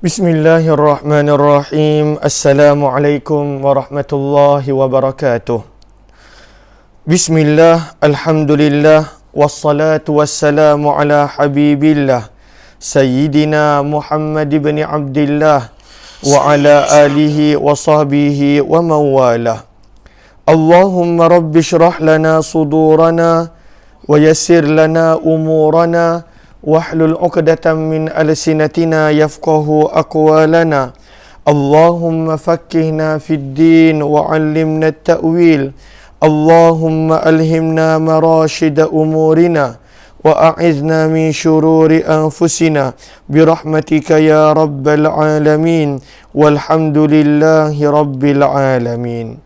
Bismillahirrahmanirrahim. Assalamualaikum warahmatullahi wabarakatuh. Bismillah, alhamdulillah, wassalatu wassalamu ala habibillah Sayyidina Muhammad ibn Abdillah wa ala alihi wa sahbihi wa mawalah. Allahumma rabbi syrah lana sudurana wa yassir lana umurana wahlul 'uqdatam min alsinatina yafqahu aqwalana. Allahumma faqqihna fid din wa 'allimna at-ta'wil. Allahumma alhimna marashida umurina wa a'idhna min syururi anfusina birahmatika ya rabbal alamin. Walhamdulillahi rabbil alamin.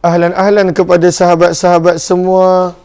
Ahlan kepada sahabat-sahabat semua.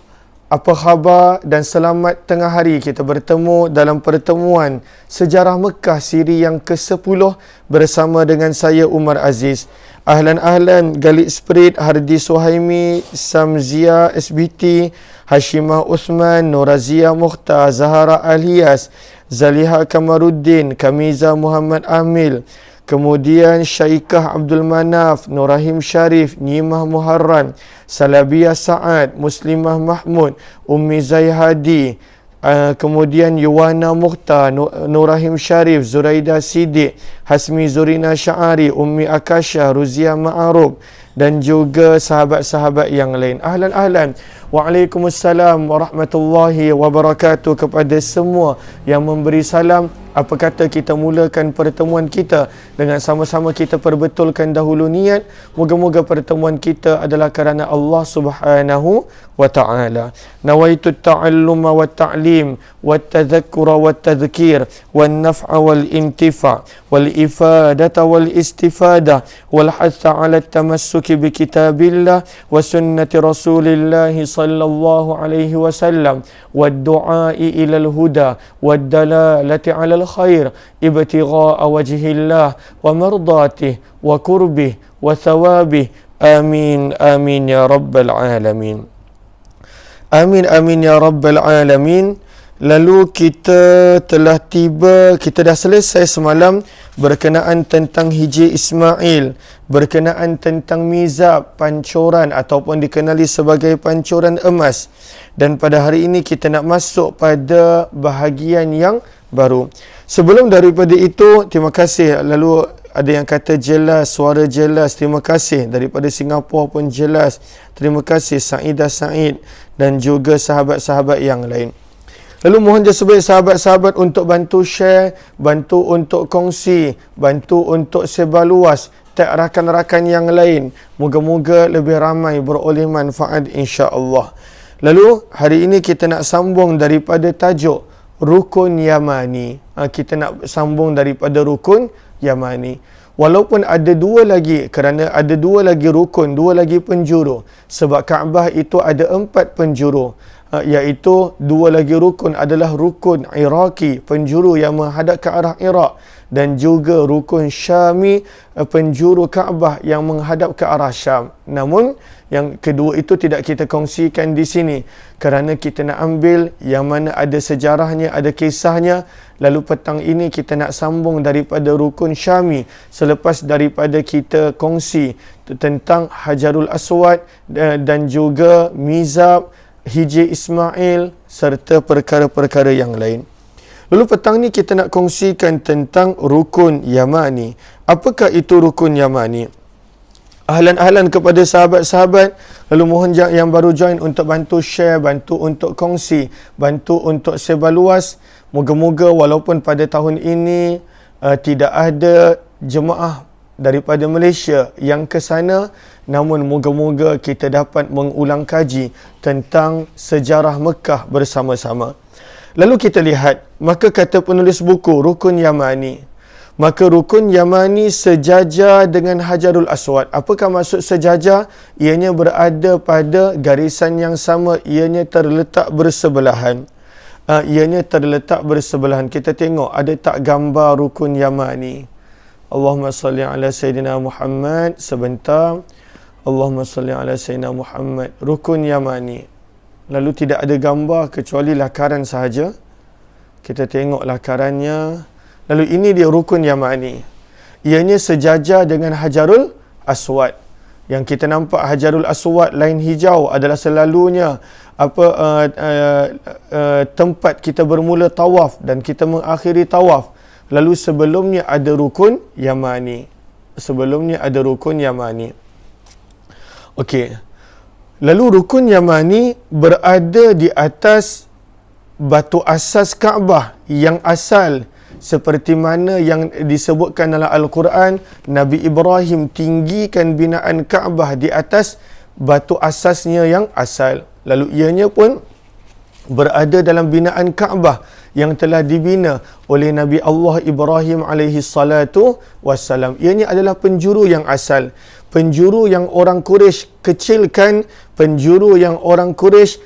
Apa khabar dan selamat tengah hari. Kita bertemu dalam pertemuan Sejarah Mekah siri yang ke-10 bersama dengan saya Umar Aziz. Ahlan Galid Spirit, Hardi Suhaimi, Samzia SBT, Hashimah Uthman, Norazia Mukhtar, Zahara Alias, Zaliha Kamaruddin, Kamiza Muhammad Amil, kemudian Syaikah Abdul Manaf, Nurahim Sharif, Nyimah Muharram, Salabiyah Sa'ad, Muslimah Mahmud, Ummi Zaihadi, kemudian Yuwana Mukhtar, Nurahim Sharif, Zuraida Siddiq, Hasmi Zurina Sya'ari, Ummi Akasha, Ruzia Ma'arub dan juga sahabat-sahabat yang lain. Ahlan. Waalaikumsalam warahmatullahi wabarakatuh kepada semua yang memberi salam. Apa kata kita mulakan pertemuan kita dengan sama-sama kita perbetulkan dahulu niat. Moga-moga pertemuan kita adalah kerana Allah Subhanahu wa ta'ala. Nawaitu ta'alluma wa ta'lim wa tadhakkura wa tadhkir wa naf'a wal intifa' wal ifadata wal istifada wal hatha ala tamassuki bi kitabillah wa sunnati rasulillah sallallahu alaihi wasallam wa du'a'i ilal huda wa dalalati ala الخير ابتغاء وجه الله ومرضاته وقربه وثوابه آمين يا رب العالمين. Amin ya rabbal alamin. Lalu kita telah tiba, kita dah selesai semalam berkenaan tentang Hijri Ismail, berkenaan tentang mizab, pancuran ataupun dikenali sebagai pancuran emas. Dan pada hari ini kita nak masuk pada bahagian yang baru. Sebelum daripada itu, terima kasih. Lalu ada yang kata jelas, suara jelas. Terima kasih. Daripada Singapura pun jelas. Terima kasih Saidah Said dan juga sahabat-sahabat yang lain. Lalu mohon sebaik sahabat-sahabat untuk bantu share, bantu untuk kongsi, bantu untuk sebar luas, tag rakan-rakan yang lain. Moga-moga lebih ramai beroleh manfaat insya-Allah. Lalu hari ini kita nak sambung daripada tajuk Rukun Yamani. Kita nak sambung daripada Rukun Yamani. Walaupun ada dua lagi, kerana ada dua lagi rukun, dua lagi penjuru. Sebab Kaabah itu ada 4 penjuru. Iaitu dua lagi rukun adalah rukun Iraqi, penjuru yang menghadap ke arah Iraq, dan juga rukun Syami, penjuru Kaabah yang menghadap ke arah Syam. Namun yang kedua itu tidak kita kongsikan di sini kerana kita nak ambil yang mana ada sejarahnya, ada kisahnya. Lalu petang ini kita nak sambung daripada rukun Syami selepas daripada kita kongsi tentang Hajarul Aswad dan juga mizab, Hijri Ismail serta perkara-perkara yang lain. Lalu petang ni kita nak kongsikan tentang Rukun Yamani. Apakah itu Rukun Yamani? Ahlan kepada sahabat-sahabat. Lalu mohon yang baru join untuk bantu share, bantu untuk kongsi, bantu untuk sebar luas. Moga-moga walaupun pada tahun ini tidak ada jemaah daripada Malaysia yang ke sana, namun moga-moga kita dapat mengulang kaji tentang sejarah Mekah bersama-sama. Lalu kita lihat, maka kata penulis buku Rukun Yamani, maka Rukun Yamani sejajar dengan Hajarul Aswad. Apakah maksud sejajar? Ianya berada pada garisan yang sama, ianya terletak bersebelahan. Kita tengok ada tak gambar Rukun Yamani? Allahumma salli ala Sayyidina Muhammad. Sebentar. Allahumma salli ala Sayyidina Muhammad. Rukun Yamani. Lalu tidak ada gambar kecuali lakaran sahaja. Kita tengok lakarannya. Lalu ini dia rukun Yamani. Ianya sejajar dengan Hajarul Aswad. Yang kita nampak Hajarul Aswad lain hijau adalah selalunya tempat kita bermula tawaf dan kita mengakhiri tawaf. Lalu sebelumnya ada rukun Yamani. Okey. Lalu rukun Yamani berada di atas batu asas Kaabah yang asal, seperti mana yang disebutkan dalam Al-Quran, Nabi Ibrahim tinggikan binaan Kaabah di atas batu asasnya yang asal. Lalu ianya pun berada dalam binaan Kaabah yang telah dibina oleh Nabi Allah Ibrahim alaihi salatu wassalam. Ianya adalah penjuru yang asal. Penjuru yang orang Quraisy kecilkan, penjuru yang orang Quraisy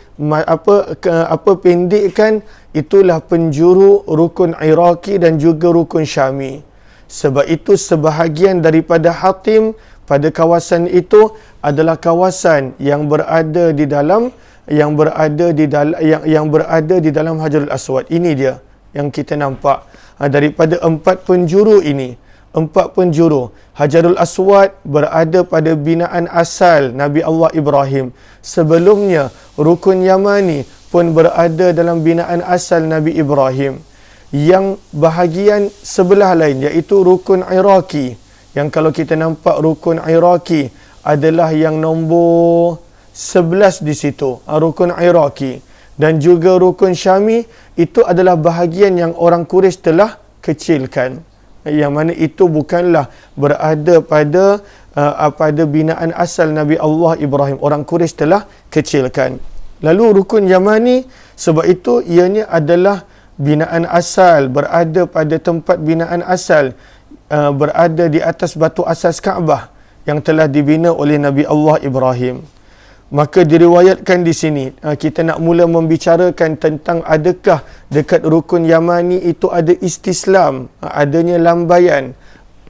pendekkan, itulah penjuru rukun Iraqi dan juga rukun Syami. Sebab itu sebahagian daripada Hatim pada kawasan itu adalah kawasan yang berada di dalam Hajarul Aswad. Ini dia yang kita nampak daripada 4 penjuru ini. 4 penjuru. Hajarul Aswad berada pada binaan asal Nabi Allah Ibrahim. Sebelumnya rukun Yamani pun berada dalam binaan asal Nabi Ibrahim. Yang bahagian sebelah lain iaitu rukun Iraqi. Yang kalau kita nampak rukun Iraqi adalah yang nombor 11 di situ, rukun Iraqi. Dan juga rukun Syami itu adalah bahagian yang orang Quraisy telah kecilkan. Yang mana itu bukanlah berada pada binaan asal Nabi Allah Ibrahim. Orang Quraisy telah kecilkan. Lalu rukun Yamani, sebab itu ianya adalah binaan asal, berada pada tempat binaan asal, berada di atas batu asas Kaabah yang telah dibina oleh Nabi Allah Ibrahim. Maka diriwayatkan di sini, kita nak mula membicarakan tentang adakah dekat rukun Yamani itu ada istislam, adanya lambaian.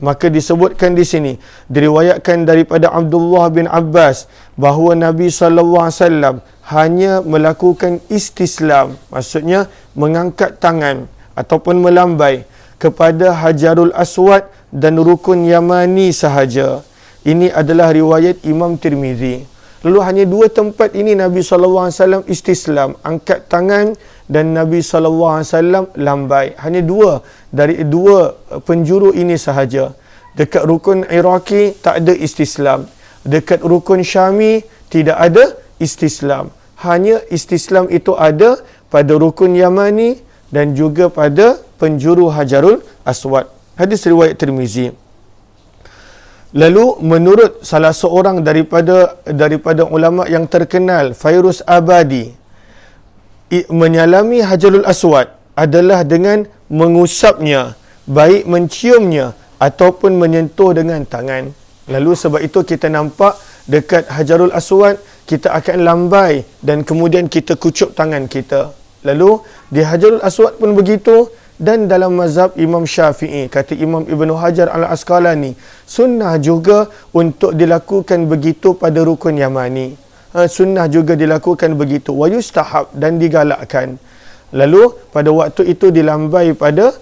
Maka disebutkan di sini, diriwayatkan daripada Abdullah bin Abbas bahawa Nabi SAW hanya melakukan istislam, maksudnya mengangkat tangan ataupun melambai kepada Hajarul Aswad dan rukun Yamani sahaja. Ini adalah riwayat Imam Tirmizi. Lalu hanya 2 tempat ini Nabi SAW istislam, angkat tangan, dan Nabi SAW lambai. Hanya 2 dari 2 penjuru ini sahaja. Dekat rukun Iraqi tak ada istislam. Dekat rukun Syami tidak ada istislam. Hanya istislam itu ada pada rukun Yamani dan juga pada penjuru Hajarul Aswad. Hadis riwayat Tirmizi. Lalu menurut salah seorang daripada ulama yang terkenal, Fairuz Abadi, menyalami Hajarul Aswad adalah dengan mengusapnya, baik menciumnya ataupun menyentuh dengan tangan. Lalu sebab itu kita nampak dekat Hajarul Aswad kita akan lambai dan kemudian kita kucup tangan kita. Lalu di Hajarul Aswad pun begitu. Dan dalam mazhab Imam Syafi'i, kata Imam Ibn Hajar Al-Asqalani, sunnah juga untuk dilakukan begitu pada rukun Yamani. Sunnah juga dilakukan begitu. Wa yustahab, dan digalakkan. Lalu pada waktu itu dilambai pada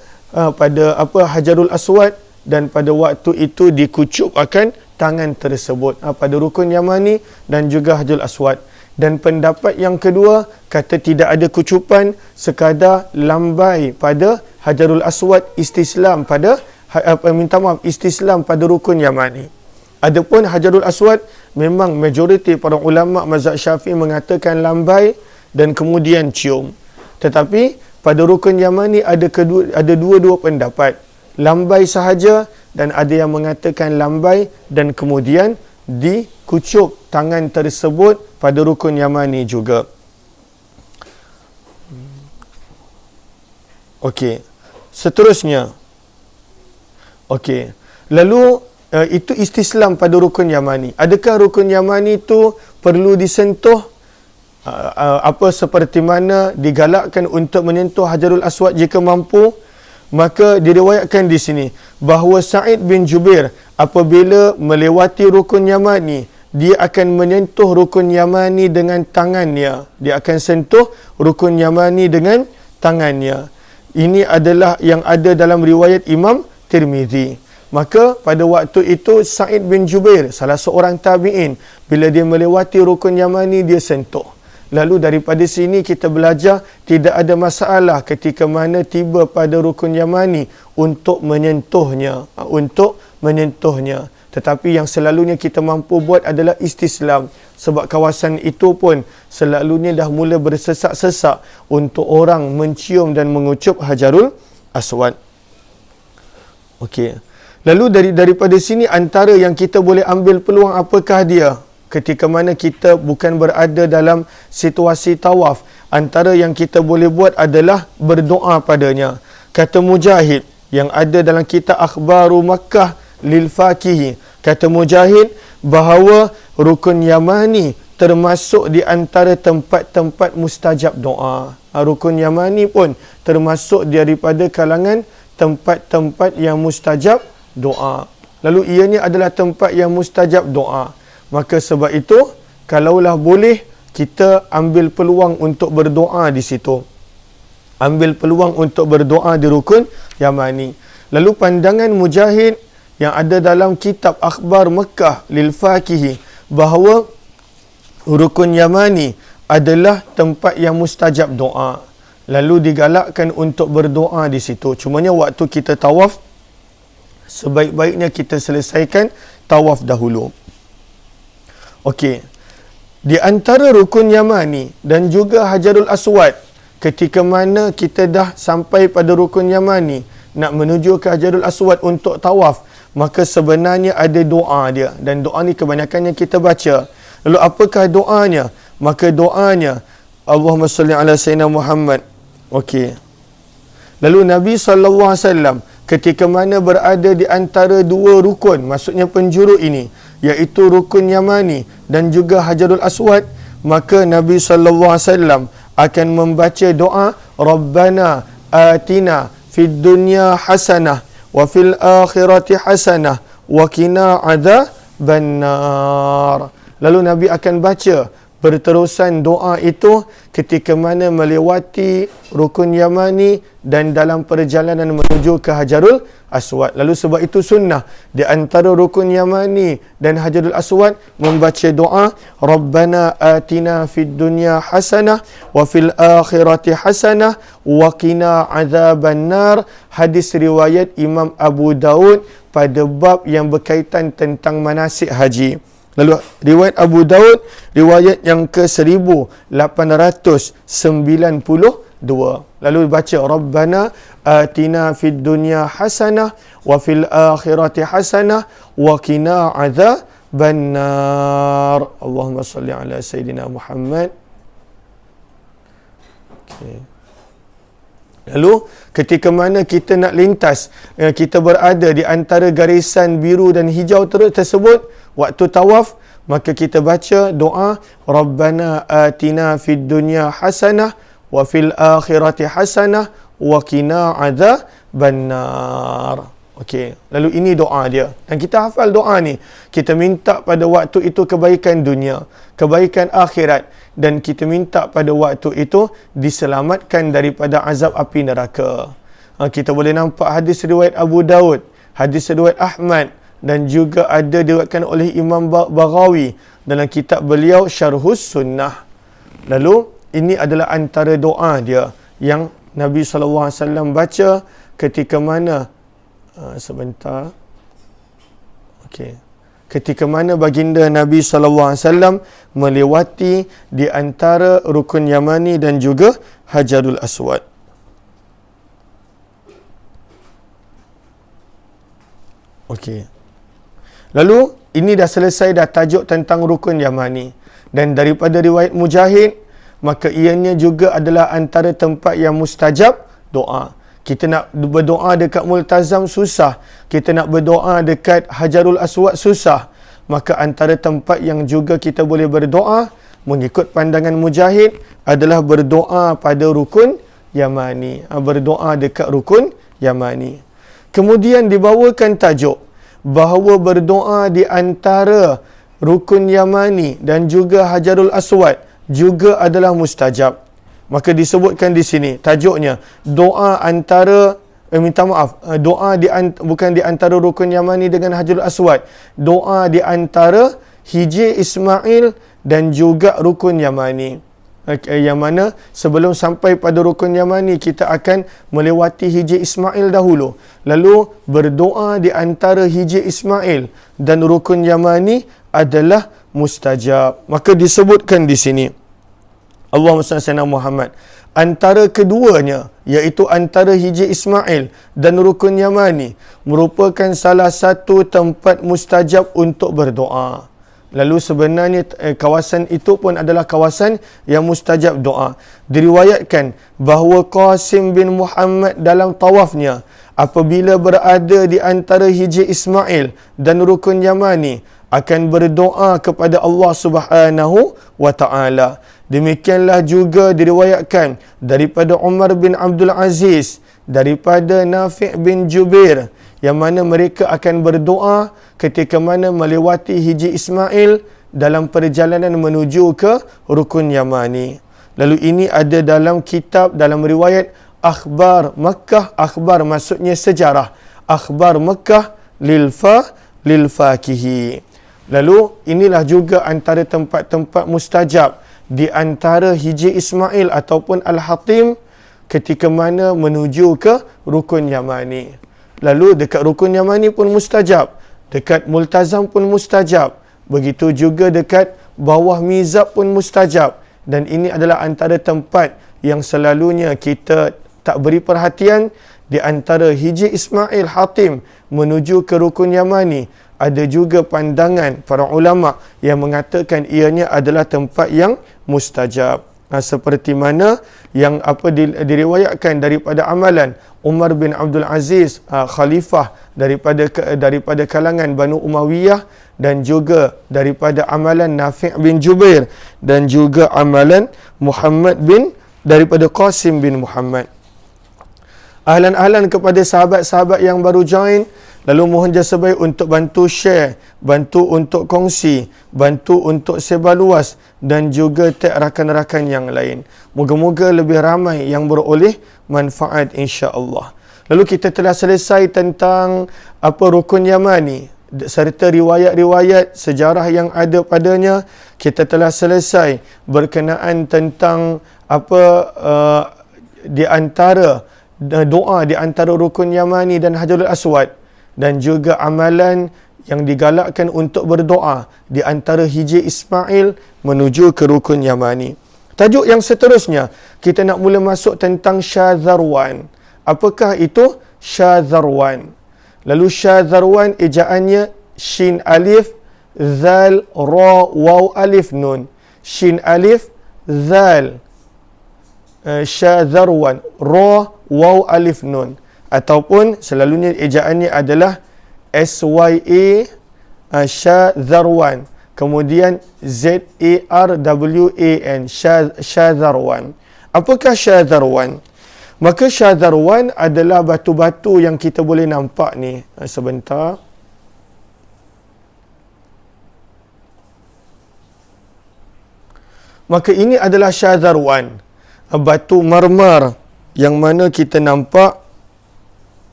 Hajarul Aswad, dan pada waktu itu dikucup akan tangan tersebut pada rukun Yamani dan juga Hajarul Aswad. Dan pendapat yang kedua kata tidak ada kucupan, sekadar lambai pada Hajarul Aswad, istislam pada istislam pada rukun Yamani. Adapun Hajarul Aswad, memang majoriti para ulama mazhab Syafi'i mengatakan lambai dan kemudian cium. Tetapi pada rukun Yamani ada dua pendapat. Lambai sahaja, dan ada yang mengatakan lambai dan kemudian dikucuk tangan tersebut pada rukun Yamani juga. Okey. Seterusnya. Okey. Lalu itu istislam pada rukun Yamani. Adakah rukun Yamani itu perlu disentuh? Seperti mana digalakkan untuk menyentuh Hajarul Aswad jika mampu? Maka diriwayatkan di sini bahawa Sa'id bin Jubair apabila melewati rukun Yamani, dia akan menyentuh rukun Yamani dengan tangannya. Dia akan sentuh rukun Yamani dengan tangannya. Ini adalah yang ada dalam riwayat Imam Tirmizi. Maka pada waktu itu Sa'id bin Jubair, salah seorang tabi'in, bila dia melewati rukun Yamani, dia sentuh. Lalu daripada sini kita belajar tidak ada masalah ketika mana tiba pada rukun Yamani untuk menyentuhnya. Tetapi yang selalunya kita mampu buat adalah istislam. Sebab kawasan itu pun selalunya dah mula bersesak-sesak untuk orang mencium dan mengucup Hajarul Aswad. Okey. Lalu daripada sini antara yang kita boleh ambil peluang apakah dia? Ketika mana kita bukan berada dalam situasi tawaf, antara yang kita boleh buat adalah berdoa padanya. Kata Mujahid yang ada dalam kitab Akhbaru Makkah lil Faqihi, kata Mujahid bahawa rukun Yamani termasuk di antara tempat-tempat mustajab doa. Rukun Yamani pun termasuk daripada kalangan tempat-tempat yang mustajab doa. Lalu ianya adalah tempat yang mustajab doa. Maka sebab itu, kalaulah boleh, kita ambil peluang untuk berdoa di situ. Ambil peluang untuk berdoa di rukun Yamani. Lalu pandangan Mujahid yang ada dalam kitab Akhbar Mekah lil Faqihi bahawa rukun Yamani adalah tempat yang mustajab doa. Lalu digalakkan untuk berdoa di situ. Cumanya waktu kita tawaf, sebaik-baiknya kita selesaikan tawaf dahulu. Okey. Di antara rukun Yamani dan juga Hajarul Aswad, ketika mana kita dah sampai pada rukun Yamani, nak menuju ke Hajarul Aswad untuk tawaf, maka sebenarnya ada doa dia. Dan doa ni kebanyakannya kita baca. Lalu apakah doanya? Maka doanya, Allahumma salli ala Sayyidina Muhammad. Okey. Lalu Nabi SAW ketika mana berada di antara dua rukun, maksudnya penjuru ini, iaitu rukun Yamani dan juga Hajarul Aswad, maka Nabi SAW akan membaca doa Rabbana atina fid dunya hasanah wa fil akhirati hasanah wa qina adzaban nar. Lalu Nabi akan baca berterusan doa itu ketika mana melewati rukun Yamani dan dalam perjalanan menuju ke Hajarul Aswad. Lalu sebab itu sunnah di antara rukun Yamani dan Hajarul Aswad membaca doa Rabbana atina fid dunya hasanah wa fil akhirati hasanah wa qina adzaban nar. Hadis riwayat Imam Abu Daud pada bab yang berkaitan tentang manasik haji. Lalu riwayat Abu Daud, riwayat yang ke-1892. Lalu baca Rabbana atina fid dunya hasanah wa fil akhirati hasanah wa qina adzaban nar. Allahumma salli ala Sayyidina Muhammad. Okay. Lalu ketika mana kita nak lintas, kita berada di antara garisan biru dan hijau tersebut, waktu tawaf, maka kita baca doa Rabbana atina fid dunya hasanah wa fil akhirati hasanah wa qina adzaban nar. Okey, lalu ini doa dia. Dan kita hafal doa ni. Kita minta pada waktu itu kebaikan dunia, kebaikan akhirat, dan kita minta pada waktu itu diselamatkan daripada azab api neraka. Kita boleh nampak hadis riwayat Abu Daud, hadis riwayat Ahmad, dan juga ada diriwayatkan oleh Imam Baghawi dalam kitab beliau Syarhus Sunnah. Lalu ini adalah antara doa dia yang Nabi SAW baca ketika mana sebentar. Okey. Ketika mana baginda Nabi SAW melewati di antara rukun Yamani dan juga Hajarul Aswad. Okey. Lalu ini dah selesai dah tajuk tentang rukun Yamani. Dan daripada riwayat Mujahid, maka ianya juga adalah antara tempat yang mustajab doa. Kita nak berdoa dekat Multazam susah. Kita nak berdoa dekat Hajarul Aswad susah. Maka antara tempat yang juga kita boleh berdoa, mengikut pandangan Mujahid, adalah berdoa pada rukun Yamani. Berdoa dekat rukun Yamani. Kemudian dibawakan tajuk bahawa berdoa di antara rukun Yamani dan juga Hajarul Aswad juga adalah mustajab. Maka disebutkan di sini tajuknya doa antara doa bukan di antara rukun Yamani dengan Hajarul Aswad. Doa di antara Hijr Ismail dan juga rukun Yamani. Yang mana sebelum sampai pada rukun Yamani kita akan melewati Hijr Ismail dahulu, lalu berdoa di antara Hijr Ismail dan rukun Yamani adalah mustajab. Maka disebutkan di sini Allahumma salli ala Muhammad, antara keduanya iaitu antara Hijr Ismail dan rukun Yamani merupakan salah satu tempat mustajab untuk berdoa. Lalu sebenarnya kawasan itu pun adalah kawasan yang mustajab doa. Diriwayatkan bahawa Qasim bin Muhammad dalam tawafnya apabila berada di antara Hijr Ismail dan rukun Yamani akan berdoa kepada Allah Subhanahu wa taala. Demikianlah juga diriwayatkan daripada Umar bin Abdul Aziz, daripada Nafi' bin Jubair, yang mana mereka akan berdoa ketika mana melewati Hijr Ismail dalam perjalanan menuju ke rukun Yamani. Lalu ini ada dalam kitab, dalam riwayat Akhbar Makkah. Akhbar maksudnya sejarah. Akhbar Makkah lil fakihi. Lalu inilah juga antara tempat-tempat mustajab di antara Hijr Ismail ataupun Al-Hatim ketika mana menuju ke rukun Yamani. Lalu dekat rukun Yamani pun mustajab, dekat Multazam pun mustajab, begitu juga dekat bawah Mizab pun mustajab. Dan ini adalah antara tempat yang selalunya kita tak beri perhatian. Di antara Hijr Ismail Hatim menuju ke rukun Yamani, ada juga pandangan para ulama yang mengatakan ianya adalah tempat yang mustajab. Seperti mana yang diriwayatkan daripada amalan Umar bin Abdul Aziz, khalifah daripada kalangan Banu Umayyah, dan juga daripada amalan Nafi' bin Jubair, dan juga amalan daripada Qasim bin Muhammad. Ahlan-ahlan kepada sahabat-sahabat yang baru join, lalu mohon jasa baik untuk bantu share, bantu untuk kongsi, bantu untuk sebar luas, dan juga tag rakan-rakan yang lain. Moga-moga lebih ramai yang beroleh manfaat insya-Allah. Lalu kita telah selesai tentang rukun Yamani serta riwayat-riwayat sejarah yang ada padanya. Kita telah selesai berkenaan tentang di antara doa di antara rukun Yamani dan Hajarul Aswad, dan juga amalan yang digalakkan untuk berdoa di antara Hijr Ismail menuju ke rukun Yamani. Tajuk yang seterusnya, kita nak mula masuk tentang Syadzarwan. Apakah itu Syadzarwan? Lalu Syadzarwan ejaannya Shin Alif Zal Ra Waw Alif Nun. Shin Alif Zal Syadzarwan, Ra Waw Alif Nun. Ataupun selalunya ejaannya adalah SYA Syadzarwan, kemudian ZARWAN, Syadzarwan. Apakah Syadzarwan? Maka Syadzarwan adalah batu-batu yang kita boleh nampak ni. Sebentar. Maka ini adalah Syadzarwan, batu marmar yang mana kita nampak.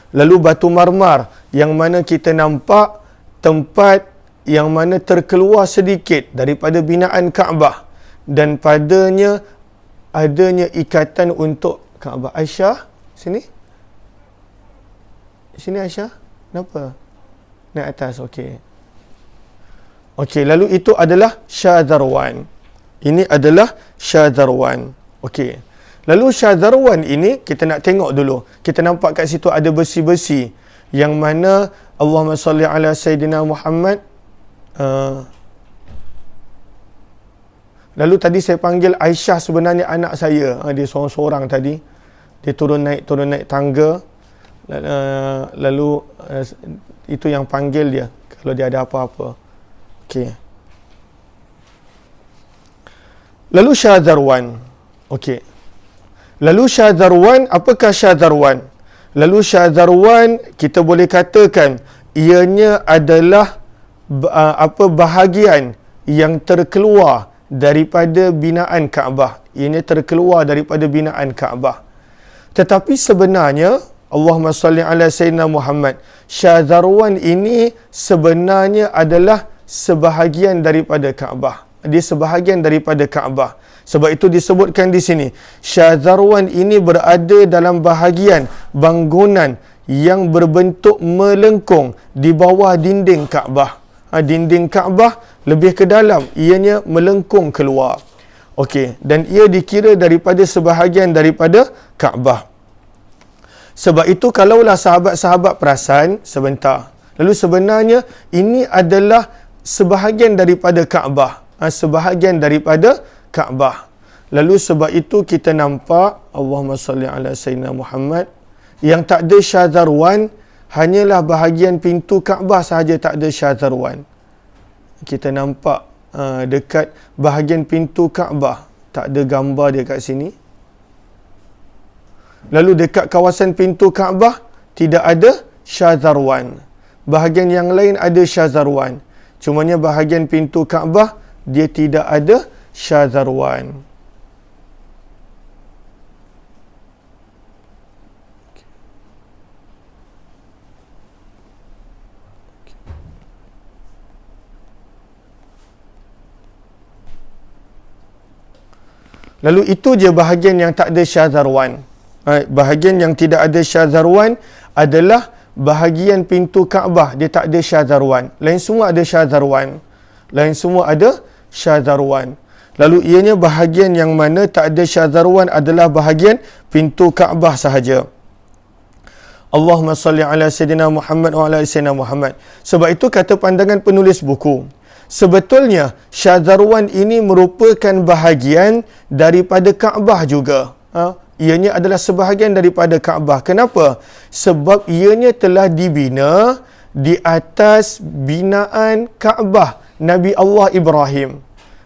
Lalu batu marmar yang mana kita nampak tempat yang mana terkeluar sedikit daripada binaan Kaabah, dan padanya adanya ikatan untuk Kaabah. Aisyah, sini. Sini Aisyah. Kenapa? Naik atas, okey. Okey, lalu itu adalah Syadzarwan. Ini adalah Syadzarwan. Okey. Lalu Syadzarwan ini kita nak tengok dulu. Kita nampak kat situ ada besi-besi yang mana Allahumma salli ala Sayyidina Muhammad. Lalu tadi saya panggil Aisyah, sebenarnya anak saya. Dia seorang-seorang tadi. Dia turun naik tangga. Lalu itu yang panggil dia kalau dia ada apa-apa. Okey. Lalu Syadzarwan. Okey. Lalu Syadzarwan, apakah Syadzarwan? Lalu Syadzarwan kita boleh katakan ianya adalah bahagian yang terkeluar daripada binaan Kaabah. Ianya terkeluar daripada binaan Kaabah. Tetapi sebenarnya, Allahumma salli ala Sayyidina Muhammad, Shah Zarwan ini sebenarnya adalah sebahagian daripada Kaabah. Dia sebahagian daripada Kaabah. Sebab itu disebutkan di sini, Shah Zarwan ini berada dalam bahagian bangunan yang berbentuk melengkung di bawah dinding Kaabah. Dinding Kaabah lebih ke dalam, ianya melengkung keluar. Okey, dan ia dikira daripada sebahagian daripada Kaabah. Sebab itu kalaulah sahabat-sahabat perasan sebentar, lalu sebenarnya ini adalah sebahagian daripada Kaabah. Sebahagian daripada Kaabah. Lalu sebab itu kita nampak, Allahumma salli ala Sayyidina Muhammad, yang tak ada Shah Zarwan hanyalah bahagian pintu Kaabah sahaja, tak ada Shah Zarwan. Kita nampak dekat bahagian pintu Kaabah, tak ada gambar dia kat sini. Lalu dekat kawasan pintu Kaabah tidak ada Shah Zarwan. Bahagian yang lain ada Shah Zarwan. Cumanya bahagian pintu Kaabah dia tidak ada Shah Zarwan. Lalu itu je bahagian yang tak ada Shah Zarwan. Bahagian yang tidak ada Shah Zarwan adalah bahagian pintu Kaabah. Dia tak ada Shah Zarwan. Lain semua ada Shah Zarwan. Lain semua ada Shah Zarwan. Lalu ianya bahagian yang mana tak ada Shah Zarwan adalah bahagian pintu Kaabah sahaja. Allahumma salli ala Sayyidina Muhammad wa ala Sayyidina Muhammad. Sebab itu kata pandangan penulis buku, sebetulnya Shah Zarwan ini merupakan bahagian daripada Kaabah juga. Ianya adalah sebahagian daripada Kaabah. Kenapa? Sebab ianya telah dibina di atas binaan Kaabah Nabi Allah Ibrahim.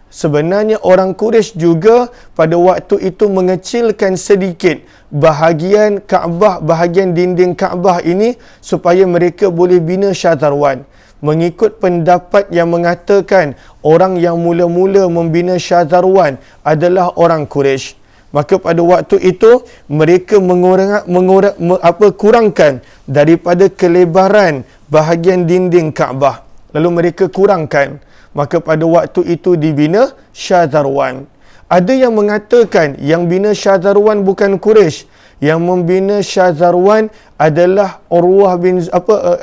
Sebenarnya orang Quraisy juga pada waktu itu mengecilkan sedikit bahagian Kaabah, bahagian dinding Kaabah ini supaya mereka boleh bina Shah Zarwan. Mengikut pendapat yang mengatakan orang yang mula-mula membina Shah Zarwan adalah orang Quraisy. Maka pada waktu itu mereka kurangkan daripada kelebaran bahagian dinding Kaabah. Lalu mereka kurangkan. Maka pada waktu itu dibina Shah Zarwan. Ada yang mengatakan yang bina Shah Zarwan bukan Quraisy. Yang membina Shah Zarwan adalah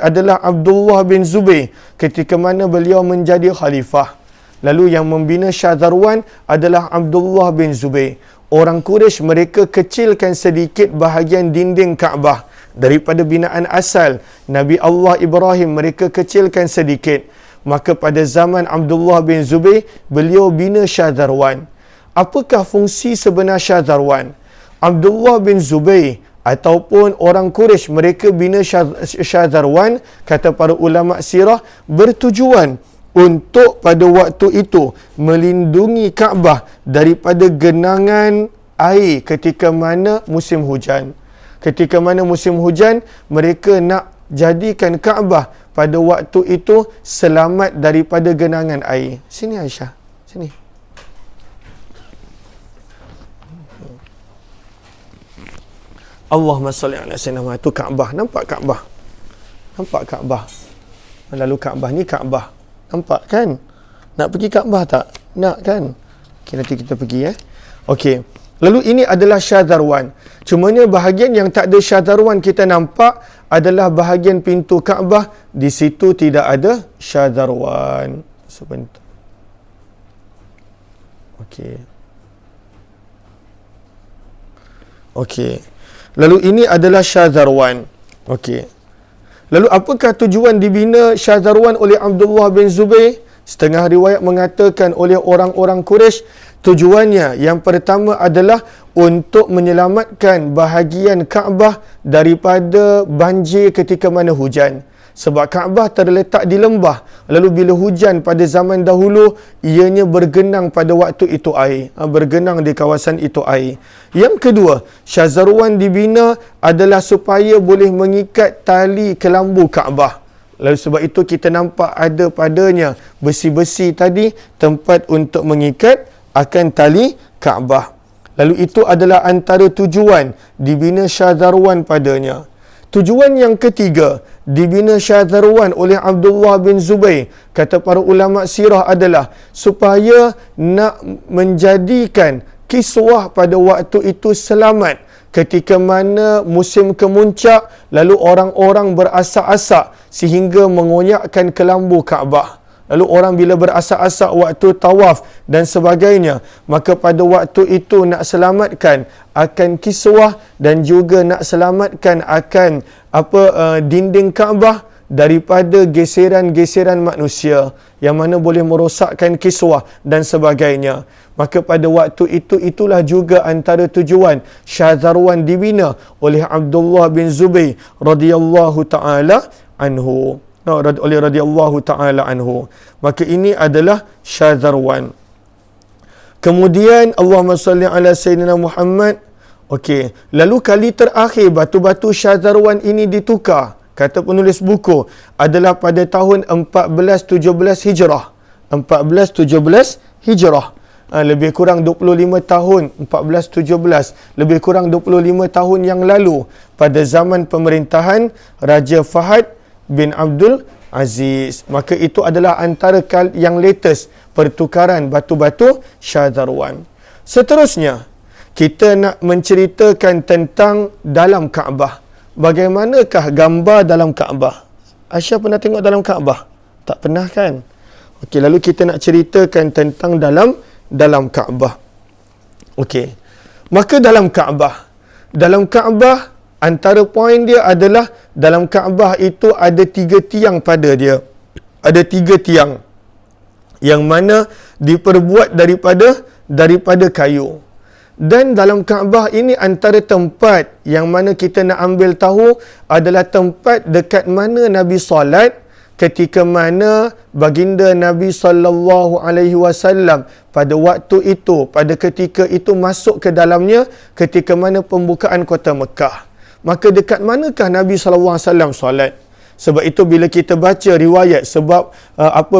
adalah Abdullah bin Zubair ketika mana beliau menjadi khalifah. Lalu yang membina Shah Zarwan adalah Abdullah bin Zubair. Orang Quraisy mereka kecilkan sedikit bahagian dinding Kaabah daripada binaan asal Nabi Allah Ibrahim, mereka kecilkan sedikit. Maka pada zaman Abdullah bin Zubair beliau bina Shah Zarwan. Apakah fungsi sebenar Shah Zarwan? Abdullah bin Zubair ataupun orang Quraisy mereka bina Shah Zarwan, kata para ulama sirah, bertujuan untuk pada waktu itu melindungi Kaabah daripada genangan air ketika mana musim hujan. Ketika mana musim hujan, mereka nak jadikan Kaabah pada waktu itu selamat daripada genangan air. Sini Aisyah, sini. Allahumma salli ala sayyidina Muhammad. Itu Kaabah. Nampak Kaabah? Nampak Kaabah? Lalu Kaabah ni Kaabah. Nampak kan? Nak pergi Kaabah tak? Nak kan? Okay, nanti kita pergi Okey. Lalu ini adalah Shah Zarwan. Cumanya bahagian yang tak ada Shah Zarwan kita nampak adalah bahagian pintu Kaabah. Di situ tidak ada Shah Zarwan. Sebentar. Okey. Okey. Lalu ini adalah Shah Zarwan. Okey. Lalu apakah tujuan dibina Shah Zarwan oleh Abdullah bin Zubair? Setengah riwayat mengatakan oleh orang-orang Quraisy, tujuannya yang pertama adalah untuk menyelamatkan bahagian Kaabah daripada banjir ketika mana hujan. Sebab Kaabah terletak di lembah. Lalu bila hujan pada zaman dahulu, ianya bergenang pada waktu itu air. Bergenang di kawasan itu air. Yang kedua, Shah Zarwan dibina adalah supaya boleh mengikat tali kelambu Kaabah. Lalu sebab itu kita nampak ada padanya besi-besi tadi, tempat untuk mengikat akan tali Kaabah. Lalu itu adalah antara tujuan dibina Syahzarwan padanya. Tujuan yang ketiga, dibina Syahzarwan oleh Abdullah bin Zubair, kata para ulama sirah, adalah supaya nak menjadikan kiswah pada waktu itu selamat. Ketika mana musim kemuncak, lalu orang-orang berasak-asak sehingga mengoyakkan kelambu Kaabah. Lalu orang bila berasak-asak waktu tawaf dan sebagainya, maka pada waktu itu nak selamatkan akan kiswah dan juga nak selamatkan akan dinding Kaabah daripada geseran-geseran manusia yang mana boleh merosakkan kiswah dan sebagainya. Maka pada waktu itu, itulah juga antara tujuan Syahzarwan dibina oleh Abdullah bin Zubair radhiyallahu taala anhu. Radhiyallahu taala anhu. Maka ini adalah Syahzarwan. Kemudian Allahumma salli ala sayyidina Muhammad. Okey, lalu kali terakhir batu-batu Syahzarwan ini ditukar, kata penulis buku, adalah pada tahun 1417 Hijrah. 1417 Hijrah. Lebih kurang 25 tahun, 1417, lebih kurang 25 tahun yang lalu, pada zaman pemerintahan Raja Fahad bin Abdul Aziz. Maka itu adalah antara yang latest pertukaran batu-batu Syahzarwan. Seterusnya, kita nak menceritakan tentang dalam Kaabah. Bagaimanakah gambar dalam Kaabah? Aisyah pernah tengok dalam Kaabah? Tak pernah kan? Okey, lalu kita nak ceritakan tentang dalam Kaabah. Okey. Maka dalam Kaabah antara poin dia adalah dalam Kaabah itu ada 3 tiang pada dia. Ada 3 tiang yang mana diperbuat daripada kayu. Dan dalam Kaabah ini antara tempat yang mana kita nak ambil tahu adalah tempat dekat mana Nabi solat ketika mana baginda Nabi sallallahu alaihi wasallam pada waktu itu, pada ketika itu masuk ke dalamnya ketika mana pembukaan kota Mekah. Maka dekat manakah Nabi sallallahu alaihi wasallam solat? Sebab itu bila kita baca riwayat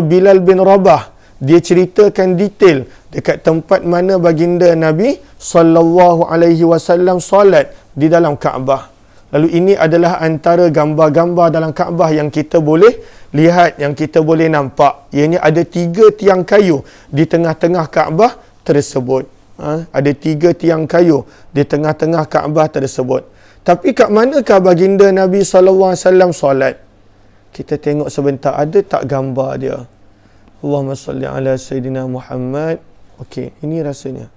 Bilal bin Rabah, dia ceritakan detail dekat tempat mana baginda Nabi sallallahu alaihi wasallam solat di dalam Kaabah. Lalu ini adalah antara gambar-gambar dalam Kaabah yang kita boleh lihat, yang kita boleh nampak. Ianya ada 3 tiang kayu di tengah-tengah Kaabah tersebut. Ada 3 tiang kayu di tengah-tengah Kaabah tersebut. Tapi kat manakah baginda Nabi sallallahu alaihi wasallam solat? Kita tengok sebentar, ada tak gambar dia? Allahumma salli ala sayyidina Muhammad. Okey, ini rasanya.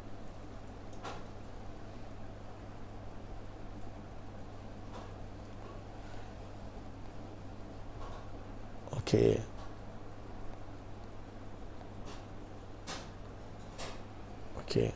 Okey. Okey.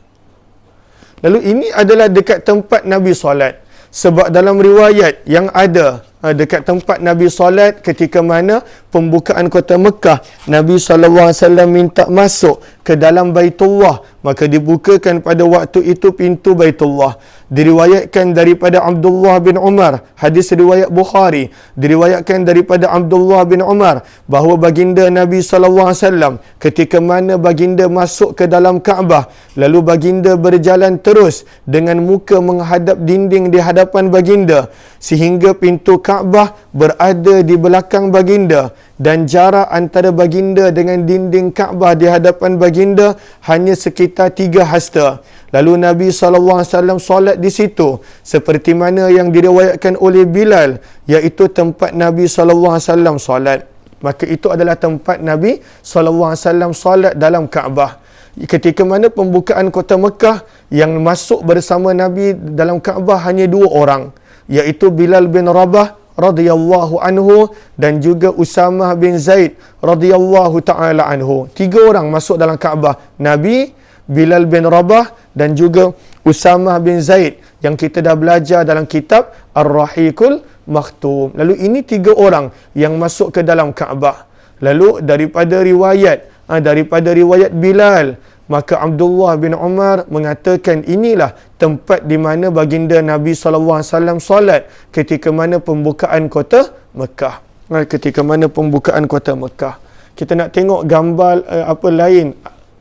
Lalu ini adalah dekat tempat Nabi solat. Sebab dalam riwayat yang ada dekat tempat Nabi solat ketika mana pembukaan kota Mekah, Nabi SAW minta masuk ke dalam Baitullah, maka dibukakan pada waktu itu pintu Baitullah. Diriwayatkan daripada Abdullah bin Umar, hadis riwayat Bukhari, diriwayatkan daripada Abdullah bin Umar bahawa baginda Nabi SAW ketika mana baginda masuk ke dalam Kaabah, lalu baginda berjalan terus dengan muka menghadap dinding di hadapan baginda sehingga pintu Kaabah berada di belakang baginda dan jarak antara baginda dengan dinding Kaabah di hadapan baginda hanya sekitar 3 hasta. Lalu Nabi SAW solat di situ seperti mana yang diriwayatkan oleh Bilal, iaitu tempat Nabi SAW solat. Maka itu adalah tempat Nabi SAW solat dalam Kaabah. Ketika mana pembukaan kota Mekah, yang masuk bersama Nabi dalam Kaabah hanya 2 orang, iaitu Bilal bin Rabah radhiyallahu anhu dan juga Usamah bin Zaid radhiyallahu taala anhu. 3 orang masuk dalam Kaabah, Nabi, Bilal bin Rabah dan juga Usamah bin Zaid yang kita dah belajar dalam kitab Ar-Rahiqul Makhtum. Lalu ini 3 orang yang masuk ke dalam Kaabah. Lalu daripada riwayat Bilal, maka Abdullah bin Umar mengatakan inilah tempat di mana baginda Nabi SAW solat ketika mana pembukaan kota Mekah. Ketika mana pembukaan kota Mekah. Kita nak tengok gambar lain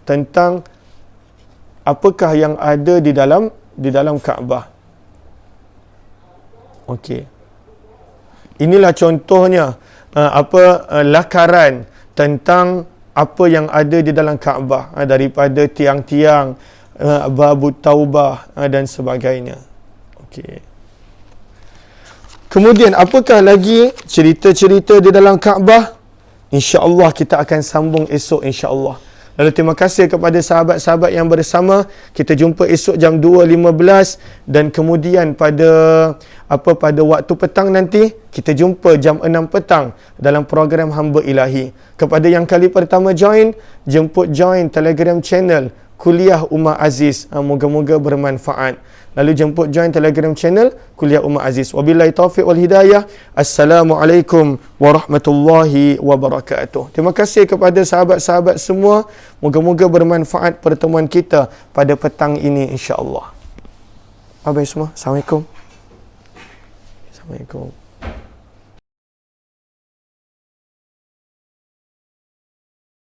tentang apakah yang ada di dalam Kaabah. Okey. Inilah contohnya lakaran tentang apa yang ada di dalam Kaabah daripada tiang-tiang, babu taubah dan sebagainya. Okey. Kemudian apakah lagi cerita-cerita di dalam Kaabah? InsyaAllah kita akan sambung esok insyaAllah. Lalu terima kasih kepada sahabat-sahabat yang bersama. Kita jumpa esok jam 2.15 dan kemudian pada waktu petang nanti kita jumpa jam 6 petang dalam program Hamba Ilahi. Kepada yang kali pertama join join Telegram channel Kuliah Umar Aziz. Moga-moga bermanfaat. Lalu jemput join Telegram channel Kuliah Umar Aziz. Wabillahi taufiq wal hidayah. Assalamualaikum warahmatullahi wabarakatuh. Terima kasih kepada sahabat-sahabat semua. Moga-moga bermanfaat pertemuan kita pada petang ini insya-Allah. Bye-bye semua. Assalamualaikum. Assalamualaikum.